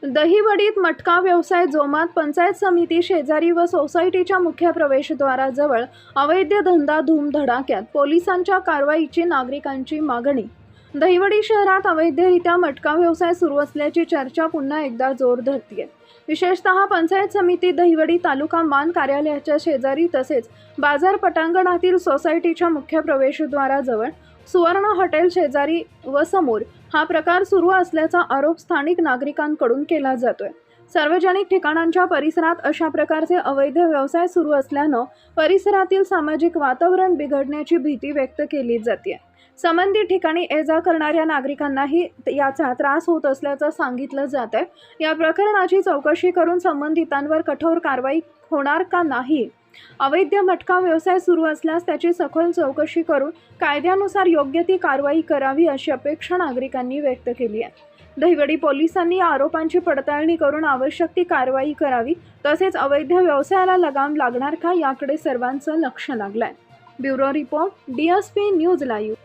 दहिवडीत मटका व्यवसाय जोमात. पंचायत समिती शेजारी व सोसायटीच्या मुख्य प्रवेशद्वाराजवळ अवैध धंदा धूमधडाक्यात. पोलिसांच्या कारवाईची नागरिकांची मागणी. दहिवडी शहरात अवैधरित्या मटका व्यवसाय सुरू असल्याची चर्चा पुन्हा एकदा जोर धरतीये. विशेषतः पंचायत समिती दहिवडी तालुका मान कार्यालयाच्या शेजारी तसेच बाजार पटांगणातील सोसायटीच्या मुख्य प्रवेशद्वाराजवळ सुवर्ण हॉटेल शेजारी व समोर हा प्रकार सुरू असल्याचा आरोप स्थानिक नागरिकांकडून केला जातोय. सार्वजनिक ठिकाणांच्या परिसरात अशा प्रकारचे अवैध व्यवसाय सुरू असल्यानं परिसरातील सामाजिक वातावरण बिघडण्याची भीती व्यक्त केली जाते. संबंधित ठिकाणी ये-जा करणाऱ्या नागरिकांनाही याचा त्रास होत असल्याचं सांगितलं जात आहे. या प्रकरणाची चौकशी करून संबंधितांवर कठोर कारवाई होणार का नाही, अवैध मटका व्यवसाय सुरू असल्यास त्याची सखोल चौकशी करून कायद्यानुसार योग्य ती कारवाई करावी अशी अपेक्षा नागरिकांनी व्यक्त केली आहे. दहिवडी पोलिसांनी या आरोपांची पडताळणी करून आवश्यक ती कारवाई करावी. तसेच अवैध व्यवसायाला लगाम लागणार का याकडे सर्वांचं लक्ष लागलंय. Bureau report, DSP news live.